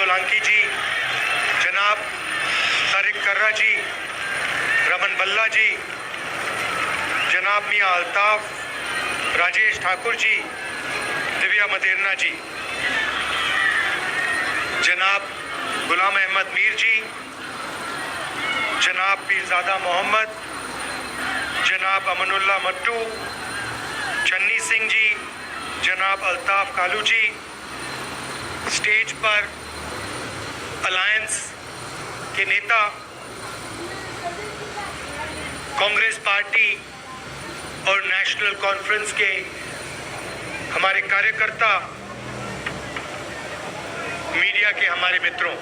सोलंकी जी, जनाब तारिक कर्रा जी, रमन बल्ला जी, जनाब मियाँ अल्ताफ, राजेश ठाकुर जी, दिव्या मदेरना जी, जनाब गुलाम अहमद मीर जी, जनाब पीरजादा मोहम्मद, जनाब अमनुल्लाह मट्टू, चन्नी सिंह जी, जनाब अल्ताफ कालू जी, स्टेज पर अलायंस के नेता, कांग्रेस पार्टी और नेशनल कॉन्फ्रेंस के हमारे कार्यकर्ता, मीडिया के हमारे मित्रों,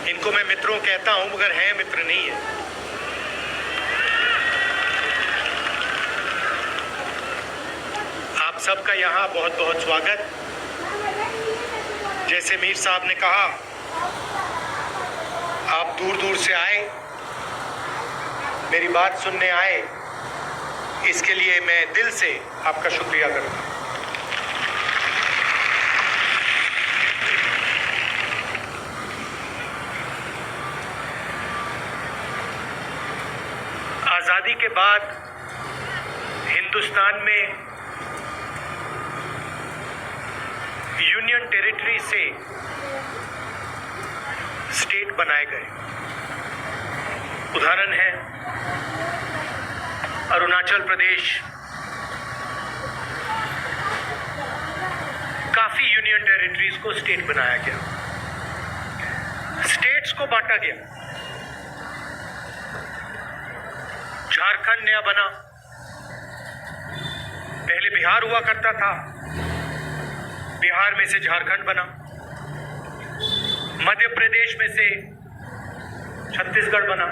इनको मैं मित्रों कहता हूं मगर हैं मित्र नहीं है। आप सबका यहाँ बहुत बहुत स्वागत। जैसे मीर साहब ने कहा, आप दूर दूर से आए, मेरी बात सुनने आए, इसके लिए मैं दिल से आपका शुक्रिया करता हूँ। आज़ादी के बाद हिंदुस्तान में यूनियन टेरिटरी से स्टेट बनाए गए। उदाहरण है अरुणाचल प्रदेश, काफी यूनियन टेरिटरीज को स्टेट बनाया गया, स्टेट्स को बांटा गया। झारखंड नया बना, पहले बिहार हुआ करता था, बिहार में से झारखंड बना, मध्य प्रदेश में से छत्तीसगढ़ बना,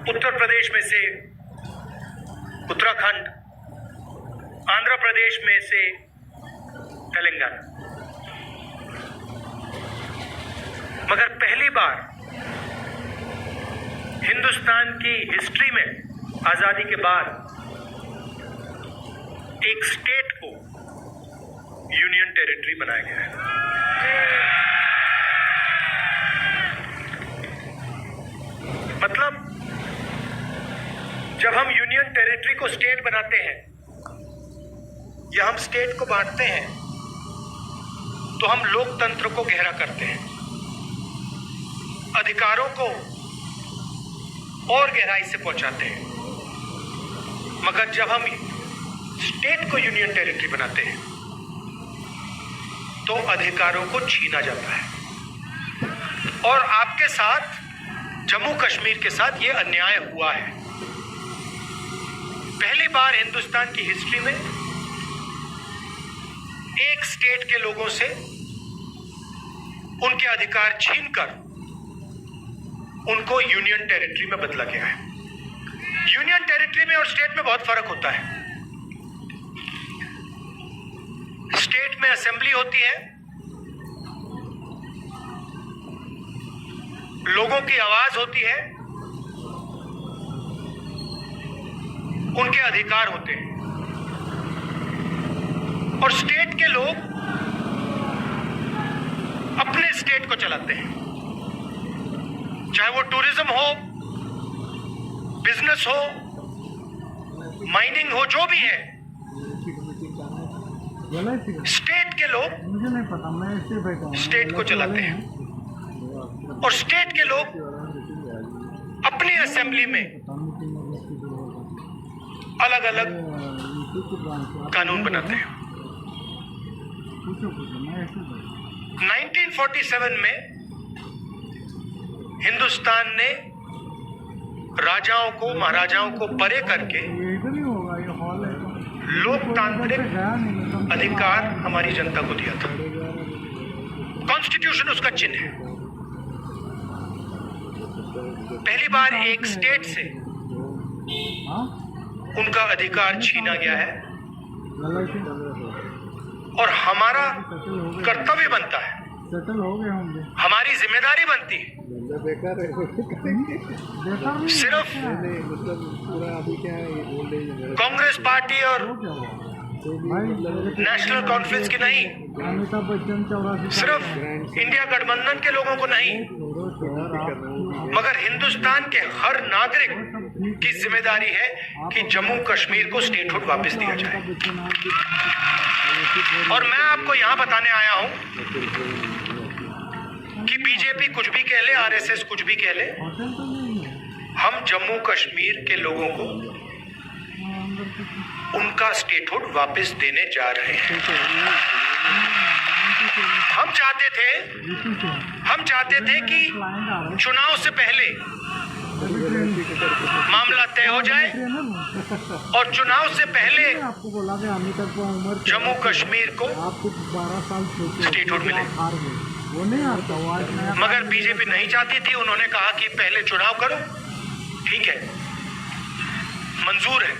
उत्तर प्रदेश में से उत्तराखंड, आंध्र प्रदेश में से तेलंगाना। मगर पहली बार हिंदुस्तान की हिस्ट्री में आजादी के बाद एक स्टेट को यूनियन टेरिटरी बनाया गया है। मतलब जब हम यूनियन टेरिटरी को स्टेट बनाते हैं या हम स्टेट को बांटते हैं तो हम लोकतंत्र को गहरा करते हैं, अधिकारों को और गहराई से पहुंचाते हैं। मगर जब हम स्टेट को यूनियन टेरिटरी बनाते हैं तो अधिकारों को छीना जाता है। और आपके साथ, जम्मू कश्मीर के साथ ये अन्याय हुआ है। पहली बार हिंदुस्तान की हिस्ट्री में एक स्टेट के लोगों से उनके अधिकार छीनकर उनको यूनियन टेरिटरी में बदला गया है। यूनियन टेरिटरी में और स्टेट में बहुत फर्क होता है। स्टेट में असेंबली होती है, लोगों की आवाज होती है, उनके अधिकार होते हैं। और स्टेट के लोग अपने स्टेट को चलाते हैं, चाहे वो टूरिज्म हो, बिजनेस हो, माइनिंग हो, जो भी है। स्टेट के लोग स्टेट को चलाते हैं और स्टेट के लोग अपनी असेंबली में अलग अलग कानून बनाते हैं। 1947 में हिंदुस्तान ने राजाओं को, महाराजाओं को परे करके लोकतांत्रिक अधिकार हमारी जनता को दिया था। कॉन्स्टिट्यूशन उसका चिन्ह है। पहली बार एक स्टेट से उनका अधिकार छीना गया है और हमारा कर्तव्य बनता है, हमारी जिम्मेदारी बनती है सिर्फ कांग्रेस पार्टी और नेशनल कॉन्फ्रेंस की नहीं, अमिताभ बच्चन 84 सिर्फ इंडिया गठबंधन के लोगों को नहीं, मगर हिंदुस्तान के हर नागरिक की जिम्मेदारी है कि जम्मू कश्मीर को स्टेटहुड वापस दिया जाए। और मैं आपको यहां बताने आया हूं कि बीजेपी कुछ भी कह ले, आरएसएस कुछ भी कह ले, हम जम्मू कश्मीर के लोगों को उनका स्टेटहुड वापस देने जा रहे हैं। हम चाहते थे कि चुनाव से पहले मामला तय हो जाए और चुनाव से पहले आपको बोला कि अमिताभ को उम्र जम्मू कश्मीर को आपको 12 साल स्टेटहुड मिले, वो नहीं आता वो आज नया। मगर बीजेपी नहीं चाहती थी। उन्होंने कहा कि पहले चुनाव करो, ठीक है, मंजूर है,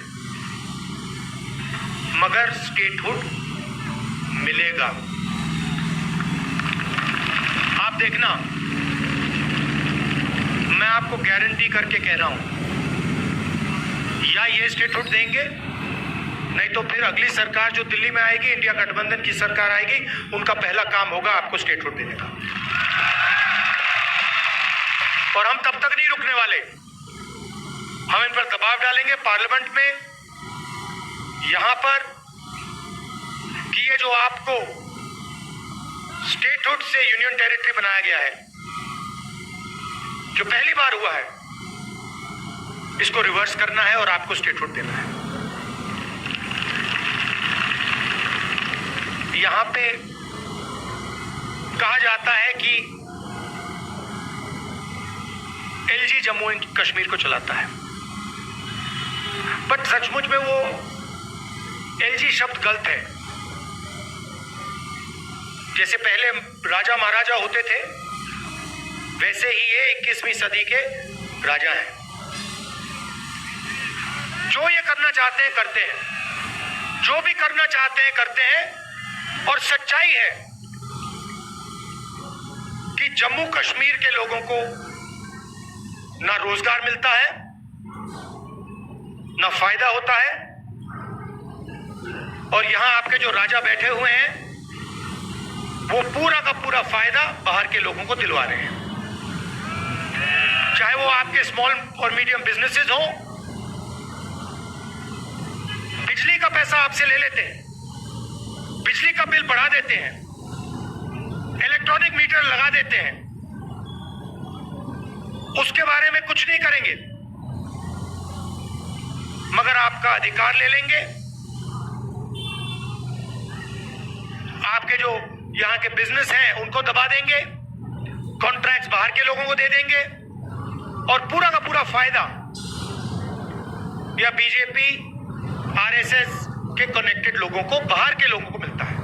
मगर स्टेटहुड मिलेगा। आप देखना, मैं आपको गारंटी करके कह रहा हूं, या ये स्टेटहुड देंगे, नहीं तो फिर अगली सरकार जो दिल्ली में आएगी, इंडिया गठबंधन की सरकार आएगी, उनका पहला काम होगा आपको स्टेटहुड देने का। और हम तब तक नहीं रुकने वाले, हम इन पर दबाव डालेंगे पार्लियामेंट में, यहां पर, कि ये जो आपको स्टेटहुड से यूनियन टेरिटरी बनाया गया है, जो पहली बार हुआ है, इसको रिवर्स करना है और आपको स्टेटहुड देना है। यहां पे कहा जाता है कि एलजी जम्मू एंड कश्मीर को चलाता है, बट सचमुच में वो एलजी शब्द गलत है। जैसे पहले राजा महाराजा होते थे, वैसे ही ये 21वीं सदी के राजा हैं। जो ये करना चाहते हैं करते हैं, जो भी करना चाहते हैं करते हैं। और सच्चाई है कि जम्मू कश्मीर के लोगों को ना रोजगार मिलता है, ना फायदा होता है, और यहां आपके जो राजा बैठे हुए हैं वो पूरा का पूरा फायदा बाहर के लोगों को दिलवा रहे हैं। चाहे वो आपके स्मॉल और मीडियम बिजनेसेस हो, बिजली का पैसा आपसे ले लेते हैं, बिजली का बिल बढ़ा देते हैं, इलेक्ट्रॉनिक मीटर लगा देते हैं, उसके बारे में कुछ नहीं करेंगे, मगर आपका अधिकार ले लेंगे। आपके जो यहां के बिजनेस हैं उनको दबा देंगे, कॉन्ट्रैक्ट्स बाहर के लोगों को दे देंगे, और पूरा का पूरा फायदा या बीजेपी आरएसएस के कनेक्टेड लोगों को, बाहर के लोगों को मिलता है।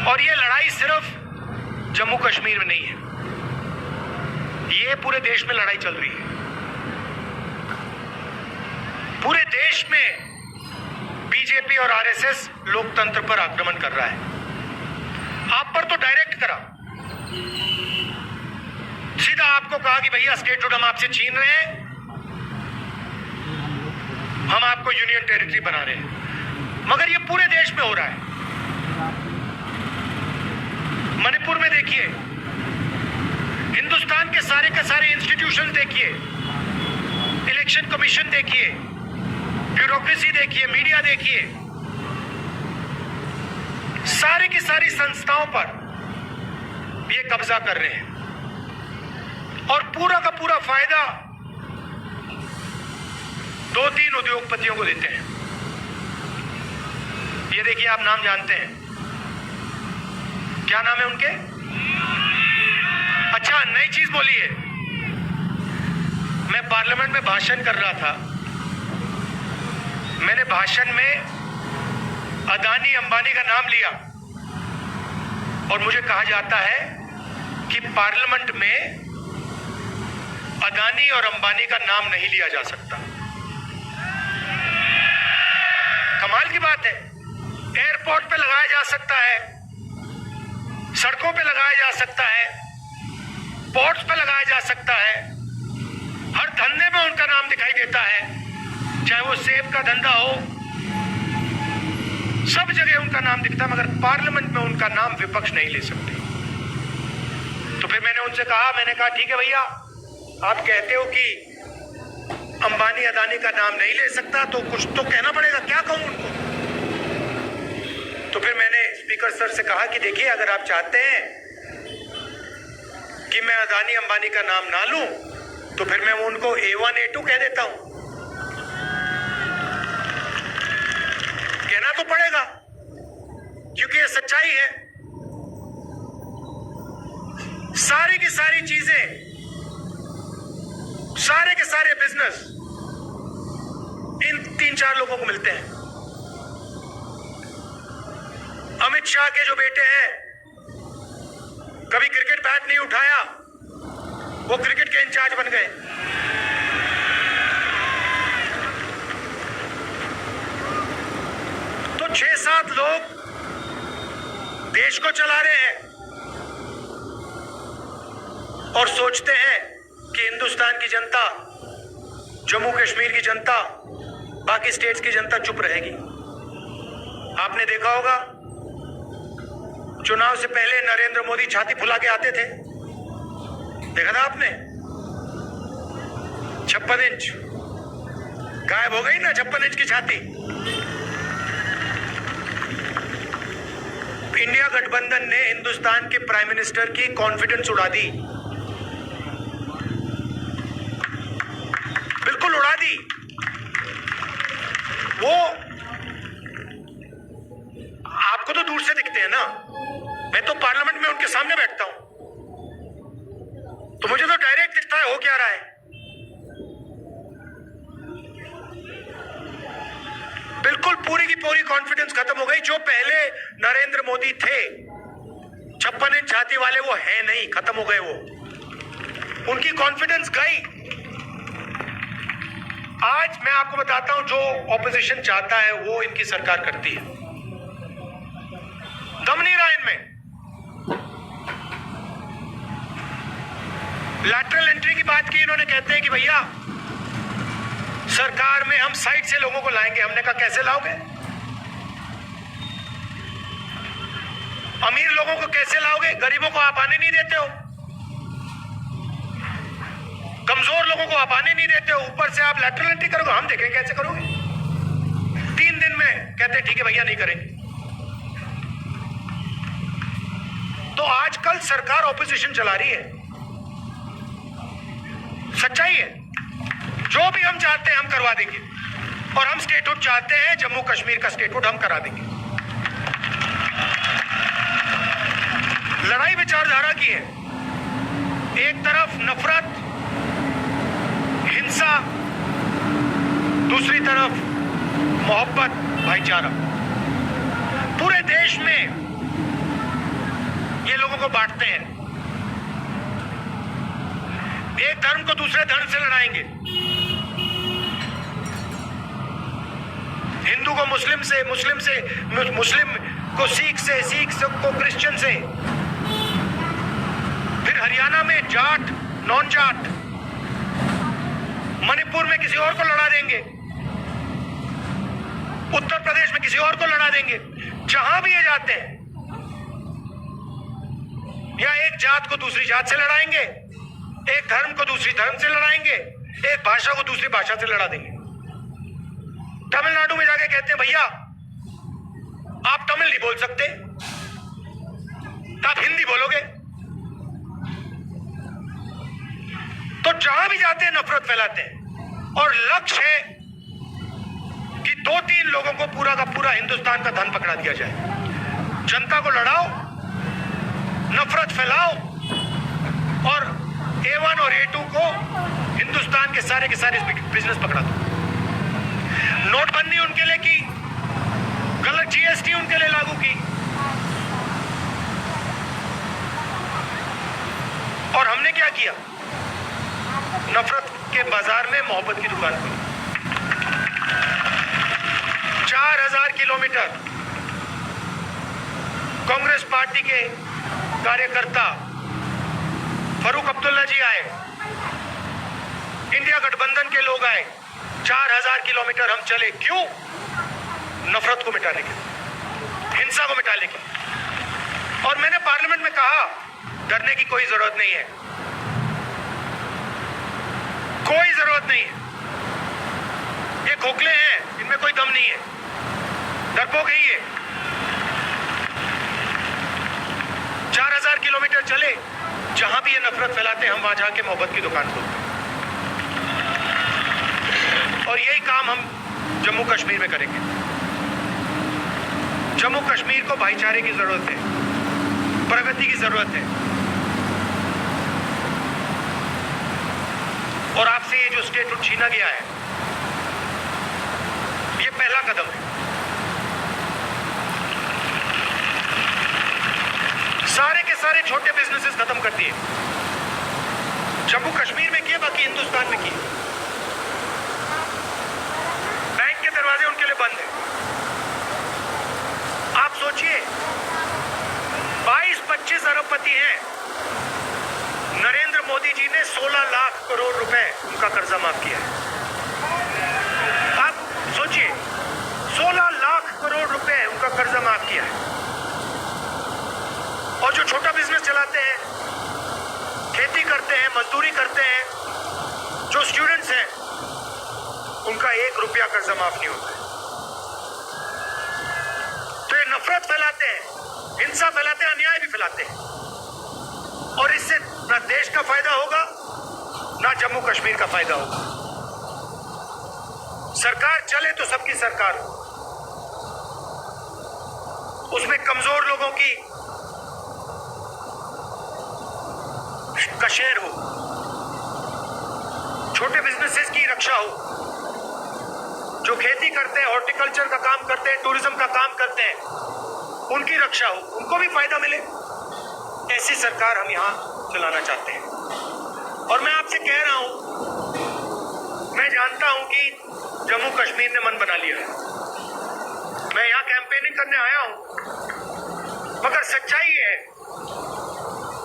और ये लड़ाई सिर्फ जम्मू कश्मीर में नहीं है, ये पूरे देश में लड़ाई चल रही है। पूरे देश में बीजेपी और आरएसएस लोकतंत्र पर आक्रमण कर रहा है। आप पर तो डायरेक्ट करा, सीधा आपको कहा कि भैया स्टेटहुड हम आपसे छीन रहे हैं, हम आपको यूनियन टेरिटरी बना रहे हैं। मगर ये पूरे देश में हो रहा है। मणिपुर में देखिए, हिंदुस्तान के सारे इंस्टीट्यूशन देखिए, इलेक्शन कमीशन देखिए, ब्यूरोक्रेसी देखिए, मीडिया देखिए, सारी की सारी संस्थाओं पर ये कब्जा कर रहे हैं और पूरा का पूरा फायदा 2-3 उद्योगपतियों को देते हैं। ये देखिए, आप नाम जानते हैं, क्या नाम है उनके? अच्छा, नई चीज बोली है। मैं पार्लियामेंट में भाषण कर रहा था, मैंने भाषण में अदानी अंबानी का नाम लिया और मुझे कहा जाता है कि पार्लियामेंट में अदानी और अंबानी का नाम नहीं लिया जा सकता। कमाल की बात है। एयरपोर्ट पे लगाया जा सकता है, सड़कों पे लगाया जा सकता है, पोर्ट्स पे लगाया जा सकता है, हर धंधे में उनका नाम दिखाई देता है, चाहे वो सेब का धंधा हो, सब जगह उनका नाम दिखता है, मगर पार्लियामेंट में उनका नाम विपक्ष नहीं ले सकते। तो फिर मैंने उनसे कहा, मैंने कहा ठीक है भैया, आप कहते हो कि अंबानी अदानी का नाम नहीं ले सकता, तो कुछ तो कहना पड़ेगा, क्या कहूं उनको। तो फिर मैंने स्पीकर सर से कहा कि देखिए, अगर आप चाहते हैं कि मैं अदानी अंबानी का नाम ना लूं, तो फिर मैं उनको A1 A2 कह देता हूं। कहना तो पड़ेगा, क्योंकि ये सच्चाई है। सारी की सारी चीजें, सारे के सारे बिजनेस इन 3-4 लोगों को मिलते हैं। अमित शाह के जो बेटे हैं, कभी क्रिकेट बैट नहीं उठाया, वो क्रिकेट के इंचार्ज बन गए। तो 6-7 लोग देश को चला रहे हैं और सोचते हैं कि हिंदुस्तान की जनता, जम्मू कश्मीर की जनता, बाकी स्टेट्स की जनता चुप रहेगी। आपने देखा होगा, चुनाव से पहले नरेंद्र मोदी छाती फुला के आते थे, देखा था आपने? 56 इंच गायब हो गई ना, 56 इंच की छाती। इंडिया गठबंधन ने हिंदुस्तान के प्राइम मिनिस्टर की कॉन्फिडेंस उड़ा दी, बिल्कुल उड़ा दी। वो आपको तो दूर से दिखते हैं ना, मैं तो पार्लियामेंट में उनके सामने बैठता हूं, तो मुझे तो डायरेक्ट दिखता है हो क्या रहा है। बिल्कुल पूरी की पूरी कॉन्फिडेंस खत्म हो गई। जो पहले नरेंद्र मोदी थे 56 इंच छाती वाले, वो है नहीं, खत्म हो गए वो, उनकी कॉन्फिडेंस गई। आज मैं आपको बताता हूं, जो ऑपोजिशन चाहता है वो इनकी सरकार करती है। दम नहीं रहा इनमें। लैटरल एंट्री की बात की इन्होंने, कहते हैं कि भैया सरकार में हम साइड से लोगों को लाएंगे। हमने कहा कैसे लाओगे? अमीर लोगों को कैसे लाओगे? गरीबों को आप आने नहीं देते हो, कमजोर लोगों को आप आने नहीं देते हो, ऊपर से आप लैटरल एंट्री करोगे। हम देखें कैसे करोगे। 3 दिन में कहते हैं ठीक है भैया, नहीं करेंगे। तो आजकल सरकार ऑपोजिशन चला रही है, सच्चाई है। जो भी हम चाहते हैं हम करवा देंगे, और हम स्टेटहुड चाहते हैं, जम्मू कश्मीर का स्टेटहुड हम करा देंगे। लड़ाई विचारधारा की है, एक तरफ नफरत, हिंसा, दूसरी तरफ मोहब्बत, भाईचारा। पूरे देश में ये लोगों को बांटते हैं। एक धर्म को दूसरे धर्म से लड़ाएंगे, हिंदू को मुस्लिम से, मुस्लिम को सिख से, सिख को क्रिश्चियन से। फिर हरियाणा में जाट, नॉन जाट, मणिपुर में किसी और को लड़ा देंगे, उत्तर प्रदेश में किसी और को लड़ा देंगे। जहां भी ये जाते हैं, या एक जात को दूसरी जात से लड़ाएंगे, एक धर्म को दूसरी धर्म से लड़ाएंगे, एक भाषा को दूसरी भाषा से लड़ा देंगे। तमिलनाडु में जाके कहते हैं भैया आप तमिल नहीं बोल सकते, आप हिंदी बोलोगे। तो जहां भी जाते हैं नफरत फैलाते हैं, और लक्ष्य है कि 2-3 लोगों को पूरा का पूरा हिंदुस्तान का धन पकड़ा दिया जाए। जनता को लड़ाओ, नफरत फैलाओ, और A1 और A2 को हिंदुस्तान के सारे बिजनेस पकड़ा दो। नोटबंदी उनके लिए की, गलत GST उनके लिए लागू की, और हमने क्या किया? नफरत के बाजार में मोहब्बत की दुकान खोली। 4000 किलोमीटर कांग्रेस पार्टी के कार्यकर्ता फारूक अब्दुल्ला जी आए, इंडिया गठबंधन के लोग आए, 4000 किलोमीटर हम चले। क्यों? नफरत को मिटाने के लिए। हिंसा को मिटा लेंगे। और मैंने पार्लियामेंट में कहा, डरने की कोई जरूरत नहीं है, कोई जरूरत नहीं है। ये खोखले हैं, इनमें कोई दम नहीं है, डरपोक ही है। 4000 किलोमीटर चले, जहां भी ये नफरत फैलाते हैं, हम वहां जाके मोहब्बत की दुकान खोलते हैं। और यही काम हम जम्मू कश्मीर में करेंगे। जम्मू कश्मीर को भाईचारे की जरूरत है, प्रगति की जरूरत है। और आपसे ये जो स्टेटहुड छीना गया है, ये पहला कदम है। सारे के सारे छोटे बिजनेसेस खत्म कर दिए, जम्मू कश्मीर में किए, बाकी हिंदुस्तान में किए। बैंक के दरवाजे उनके लिए बंद हैं। आप सोचिए, 22-25 अरबपति हैं। नरेंद्र मोदी जी ने 16 लाख करोड़ रुपए उनका कर्जा माफ किया है। आप सोचिए, 16 लाख करोड़ रुपए उनका कर्जा माफ किया है। और जो छोटा बिजनेस चलाते हैं, खेती करते हैं, मजदूरी करते हैं, जो स्टूडेंट्स हैं, उनका 1 रुपया कर्जा माफ नहीं होता है। तो ये नफरत फैलाते हैं, हिंसा फैलाते हैं, अन्याय भी फैलाते हैं। और इससे ना देश का फायदा होगा, ना जम्मू कश्मीर का फायदा होगा। सरकार चले तो सबकी सरकार हो, उसमें कमजोर लोगों की शेयर हो, छोटे बिजनेसेस की रक्षा हो, जो खेती करते हैं, हॉर्टिकल्चर का काम करते हैं, टूरिज्म का काम करते हैं, उनकी रक्षा हो, उनको भी फायदा मिले। ऐसी सरकार हम यहां चलाना चाहते हैं। और मैं आपसे कह रहा हूं, मैं जानता हूं कि जम्मू कश्मीर ने मन बना लिया है। मैं यहां कैंपेनिंग करने आया हूं, मगर सच्चाई है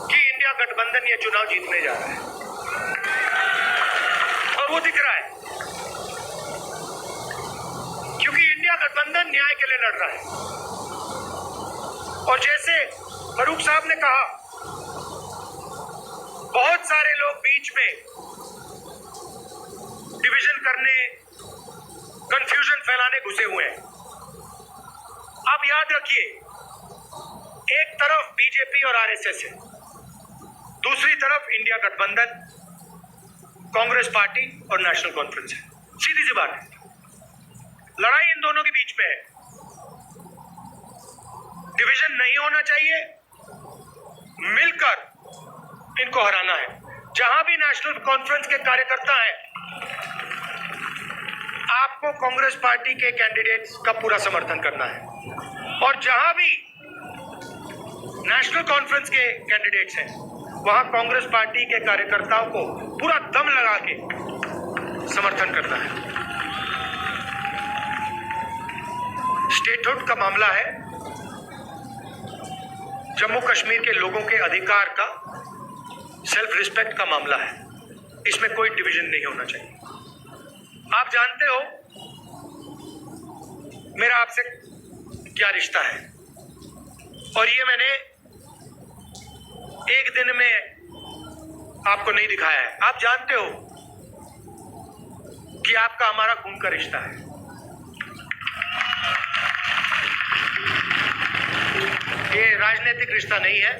कि इंडिया गठबंधन ये चुनाव जीतने जा रहा है, और वो दिख रहा है, क्योंकि इंडिया गठबंधन न्याय के लिए लड़ रहा है। और जैसे फरूक साहब ने कहा, बहुत सारे लोग बीच में डिवीजन करने, कंफ्यूजन फैलाने घुसे हुए हैं। आप याद रखिए, एक तरफ बीजेपी और आरएसएस है, दूसरी तरफ इंडिया गठबंधन, कांग्रेस पार्टी और नेशनल कॉन्फ्रेंस है। सीधी सी बात है, लड़ाई इन दोनों के बीच में है। डिवीजन नहीं होना चाहिए, मिलकर इनको हराना है। जहां भी नेशनल कॉन्फ्रेंस के कार्यकर्ता हैं, आपको कांग्रेस पार्टी के कैंडिडेट्स का पूरा समर्थन करना है। और जहां भी नेशनल कॉन्फ्रेंस के कैंडिडेट्स हैं, वहां कांग्रेस पार्टी के कार्यकर्ताओं को पूरा दम लगा के समर्थन करना है। स्टेटहुड का मामला है, जम्मू कश्मीर के लोगों के अधिकार का, सेल्फ रिस्पेक्ट का मामला है। इसमें कोई डिवीजन नहीं होना चाहिए। आप जानते हो मेरा आपसे क्या रिश्ता है, और ये मैंने एक दिन में आपको नहीं दिखाया है। आप जानते हो कि आपका हमारा खून का रिश्ता है। ये राजनीतिक रिश्ता नहीं है,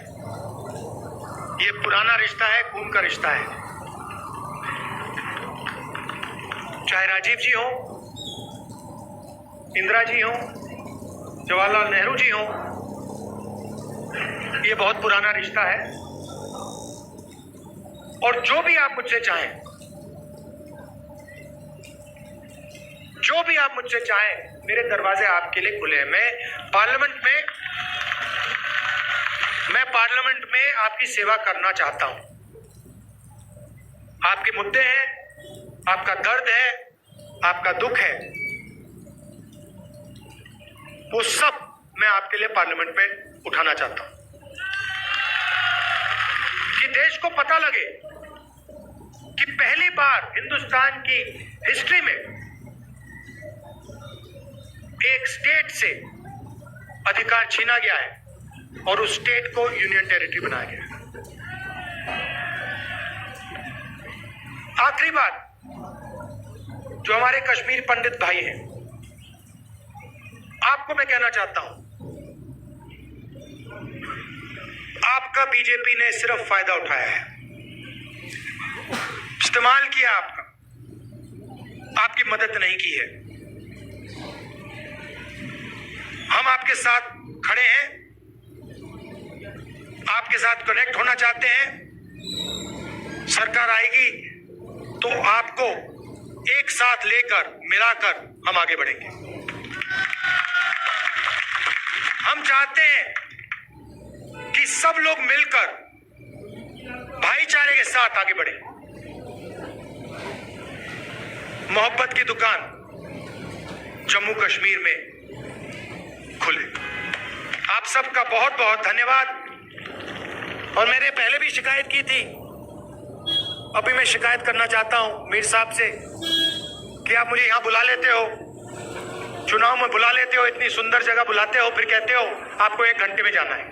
ये पुराना रिश्ता है, खून का रिश्ता है। चाहे राजीव जी हो, इंदिरा जी हो, जवाहरलाल नेहरू जी हो, ये बहुत पुराना रिश्ता है। और जो भी आप मुझसे चाहें, जो भी आप मुझसे चाहें, मेरे दरवाजे आपके लिए खुले हैं। मैं पार्लियामेंट में आपकी सेवा करना चाहता हूं। आपके मुद्दे हैं, आपका दर्द है, आपका दुख है, वो सब मैं आपके लिए पार्लियामेंट में उठाना चाहता हूं, कि देश को पता लगे कि पहली बार हिंदुस्तान की हिस्ट्री में एक स्टेट से अधिकार छीना गया है और उस स्टेट को यूनियन टेरिटरी बनाया गया है। आखिरी बात, जो हमारे कश्मीर पंडित भाई हैं, आपको मैं कहना चाहता हूं, आपका बीजेपी ने सिर्फ फायदा उठाया है, इस्तेमाल किया आपका, आपकी मदद नहीं की है। हम आपके साथ खड़े हैं, आपके साथ कनेक्ट होना चाहते हैं। सरकार आएगी तो आपको एक साथ लेकर मिलाकर हम आगे बढ़ेंगे। हम चाहते हैं कि सब लोग मिलकर भाईचारे के साथ आगे बढ़ें। मोहब्बत की दुकान जम्मू कश्मीर में खुले। आप सबका बहुत बहुत धन्यवाद। और मैंने पहले भी शिकायत की थी, अभी मैं शिकायत करना चाहता हूं मीर साहब से कि आप मुझे यहां बुला लेते हो, चुनाव में बुला लेते हो, इतनी सुंदर जगह बुलाते हो, फिर कहते हो आपको 1 घंटे में जाना है।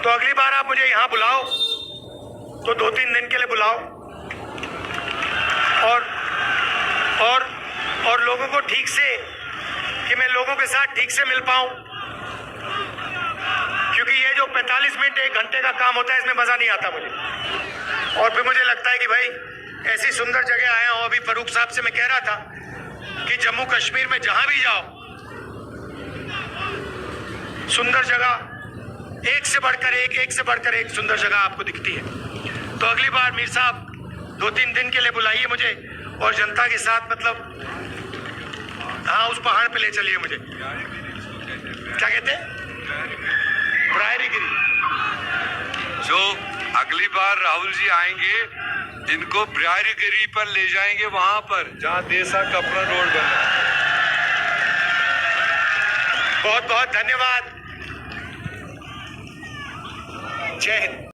तो अगली बार आप मुझे यहां बुलाओ तो 2-3 दिन के लिए बुलाओ और लोगों को ठीक से, कि मैं लोगों के साथ ठीक से मिल पाऊं, क्योंकि ये जो 45 मिनट 1 घंटे का काम होता है इसमें मजा नहीं आता मुझे। और फिर मुझे लगता है कि भाई ऐसी सुंदर जगह आया हूं। अभी फारूक साहब से मैं कह रहा था कि जम्मू कश्मीर में जहां भी जाओ सुंदर जगह, एक से बढ़कर एक सुंदर जगह आपको दिखती है। तो अगली बार मीर साहब 2-3 दिन के लिए बुलाइए मुझे और जनता के साथ, मतलब हाँ, उस पहाड़ पे ले चलिए मुझे। क्या कहते हैं? ब्रायरीगिरी। जो अगली बार राहुल जी आएंगे, इनको ब्रायरीगिरी पर ले जाएंगे, वहां पर जहां देसा कपड़ा रोड बना है। बहुत बहुत धन्यवाद। जय हिंद।